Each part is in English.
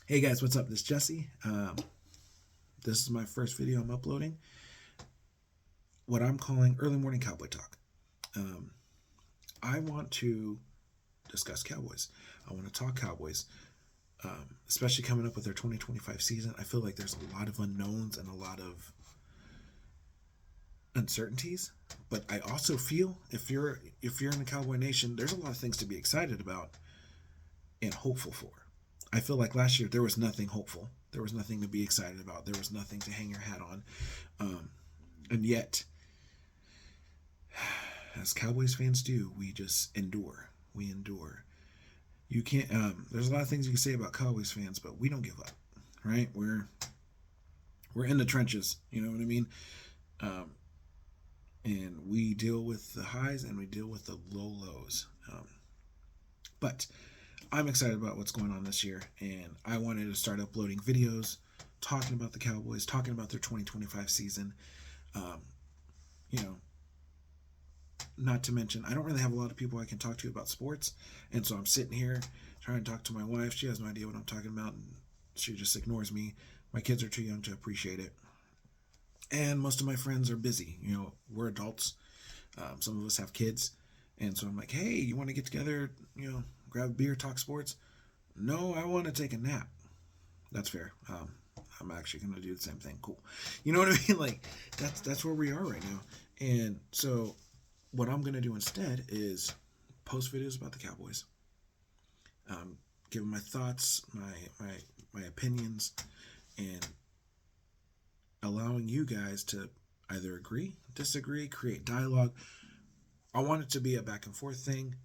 Hey guys, what's up? This is Jesse. This is my first video I'm uploading. What I'm calling Early Morning Cowboy Talk. Um, I want to discuss Cowboys. I want to talk Cowboys, especially coming up with their 2025 season. I feel like there's a lot of unknowns and a lot of uncertainties. But I also feel if you're in the Cowboy Nation, there's a lot of things to be excited about and hopeful for. I feel like last year there was nothing hopeful. There was nothing to be excited about. There was nothing to hang your hat on. And yet, as Cowboys fans do, we just endure. We endure. You can't. There's a lot of things you can say about Cowboys fans, but we don't give up, right? We're in the trenches. You know what I mean? Um, and we deal with the highs and we deal with the low lows. But I'm excited about what's going on this year, and I wanted to start uploading videos talking about the Cowboys, talking about their 2025 season. Um, you know, not to mention, I don't really have a lot of people I can talk to about sports, and so I'm sitting here trying to talk to my wife. She has no idea what I'm talking about, and she just ignores me. My kids are too young to appreciate it, and most of my friends are busy. We're adults. Some of us have kids, and so I'm like, hey, you want to get together? Grab a beer, talk sports. No, I want to take a nap. That's fair. I'm actually going to do the same thing. Cool. You know what I mean? Like that's where we are right now. And so what I'm going to do instead is post videos about the Cowboys, um, giving my thoughts, my opinions, and allowing you guys to either agree, disagree, create dialogue. I want it to be a back and forth thing,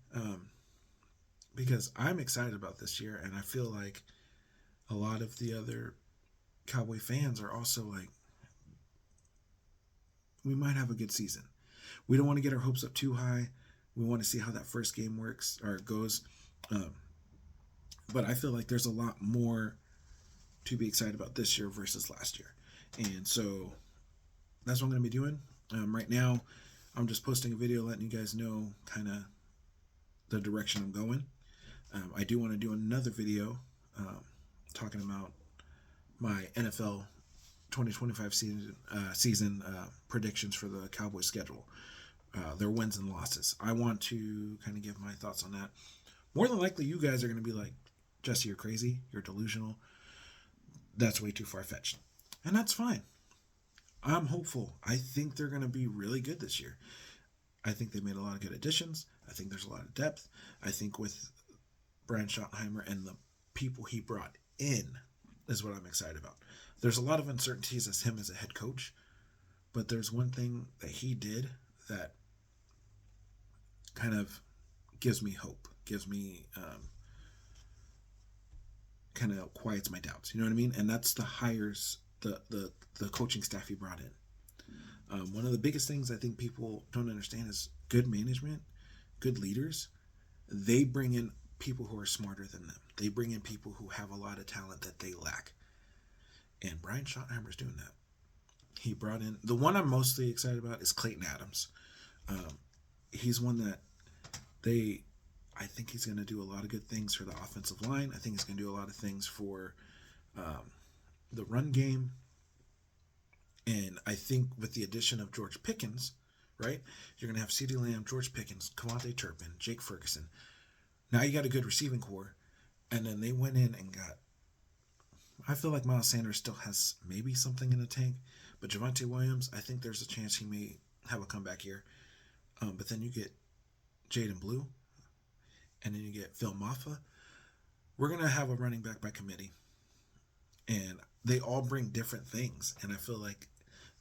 because I'm excited about this year, and I feel like a lot of the other Cowboy fans are also like, we might have a good season. We don't want to get our hopes up too high. We want to see how that first game works or goes. Um, but I feel like there's a lot more to be excited about this year versus last year. And so that's what I'm going to be doing. Right now, I'm just posting a video letting you guys know kind of the direction I'm going. I do want to do another video talking about my NFL 2025 season predictions for the Cowboys schedule, their wins and losses. I want to kind of give my thoughts on that. More than likely, you guys are going to be like, Jesse, you're crazy, you're delusional, that's way too far fetched. And that's fine. I'm hopeful. I think they're going to be really good this year. I think they made a lot of good additions. I think there's a lot of depth. I think with Brian Schottenheimer and the people he brought in is what I'm excited about. There's a lot of uncertainties as him as a head coach, but there's one thing that he did that kind of gives me hope, gives me kind of quiets my doubts. You know what I mean? And that's the hires, the coaching staff he brought in. One of the biggest things I think people don't understand is good management, good leaders. They bring in people who are smarter than them. They bring in people who have a lot of talent that they lack. And Brian Schottenheimer's doing that. He brought in the one I'm mostly excited about is Clayton Adams. Um, he's one that they I think he's going to do a lot of good things for the offensive line. I think he's going to do a lot of things for um, the run game. And I think with the addition of George Pickens, right, you're going to have CeeDee Lamb, George Pickens, Kavontae Turpin, Jake Ferguson. Now you got a good receiving core. And then they went in and got, I feel like Miles Sanders still has maybe something in the tank. But Javonte Williams, I think there's a chance he may have a comeback here. But then you get Jaden Blue, and then you get Phil Maffa. We're going to have a running back by committee. And they all bring different things. And I feel like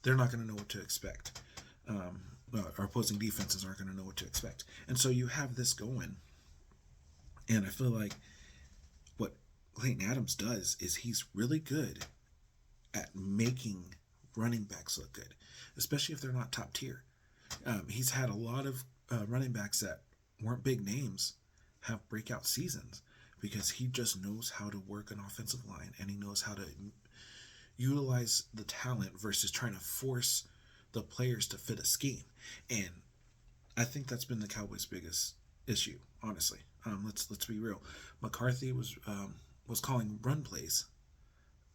they're not going to know what to expect. Our opposing defenses aren't going to know what to expect. And so you have this going. And I feel like what Clayton Adams does is he's really good at making running backs look good, especially if they're not top tier. He's had a lot of running backs that weren't big names have breakout seasons because he just knows how to work an offensive line and he knows how to utilize the talent versus trying to force the players to fit a scheme. And I think that's been the Cowboys' biggest issue, honestly. Let's be real. McCarthy was was calling run plays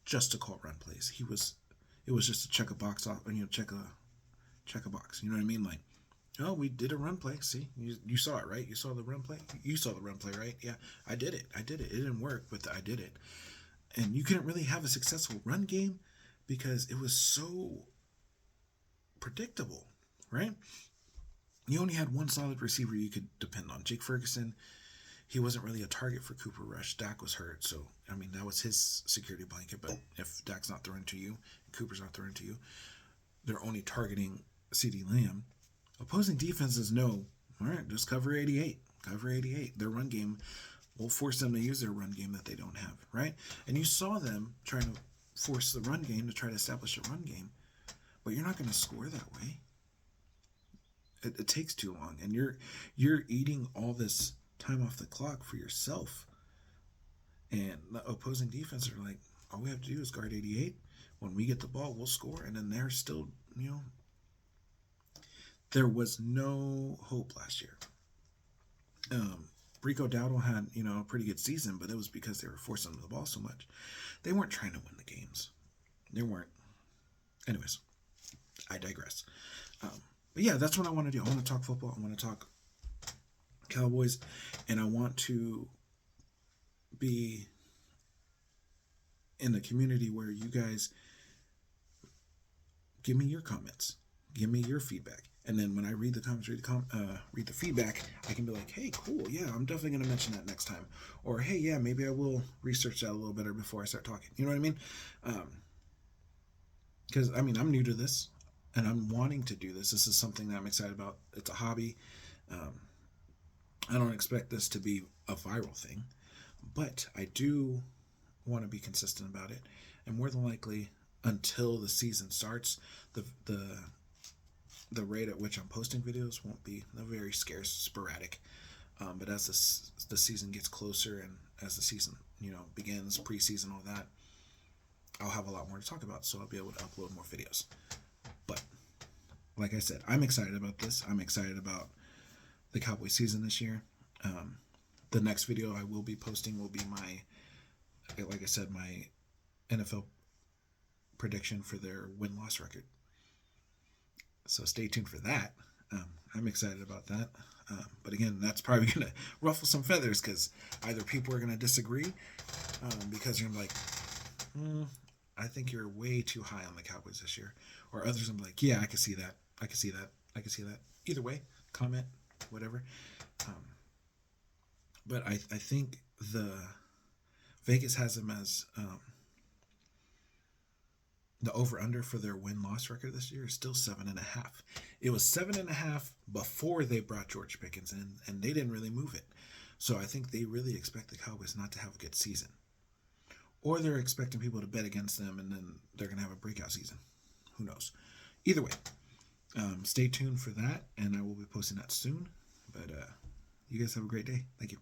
just to call run plays. It was just to check a box off, check a box. You know what I mean? Like, oh, we did a run play. See, you saw it, right? You saw the run play. You saw the run play, right? Yeah, I did it. I did it. It didn't work, but I did it. And you couldn't really have a successful run game because it was so predictable, right? You only had one solid receiver you could depend on. Jake Ferguson, he wasn't really a target for Cooper Rush. Dak was hurt, so I mean that was his security blanket. But if Dak's not throwing to you, and Cooper's not throwing to you, they're only targeting CeeDee Lamb. Opposing defenses know, all right, just cover 88. Cover 88. Their run game will force them to use their run game that they don't have, right? And you saw them trying to force the run game to try to establish a run game, but you're not going to score that way. It takes too long, and you're eating all this time off the clock for yourself. And the opposing defense are like, all we have to do is guard 88. When we get the ball, we'll score. And then they're still, there was no hope last year. Rico Dowdle had, a pretty good season, but it was because they were forcing the ball so much. They weren't trying to win the games. They weren't. Anyways, I digress. But yeah, that's what I want to do. I want to talk football. I want to talk Cowboys, and I want to be in a community where you guys give me your comments, give me your feedback, and then when I read the comments, read the feedback, I can be like, hey, cool, yeah, I'm definitely going to mention that next time, or hey, yeah, maybe I will research that a little better before I start talking. You know what I mean? Because I'm new to this, and I'm wanting to do this. This is something that I'm excited about. It's a hobby. I don't expect this to be a viral thing, but I do want to be consistent about it. And more than likely, until the season starts, the rate at which I'm posting videos won't be very scarce, sporadic. But as the season gets closer and as the season begins, preseason, all that, I'll have a lot more to talk about, so I'll be able to upload more videos. But like I said, I'm excited about this. I'm excited about the Cowboy season this year. The next video I will be posting will be my NFL prediction for their win-loss record. So stay tuned for that. I'm excited about that. But again, that's probably going to ruffle some feathers because either people are going to disagree because you're like, I think you're way too high on the Cowboys this year. Or others are like, yeah, I can see that. I can see that. Either way, comment, whatever. But I think the Vegas has them as the over-under for their win-loss record this year is still 7.5. It was 7.5 before they brought George Pickens in, and they didn't really move it. So I think they really expect the Cowboys not to have a good season. Or they're expecting people to bet against them, and then they're going to have a breakout season. Who knows? Either way, stay tuned for that, and I will be posting that soon. But you guys have a great day. Thank you.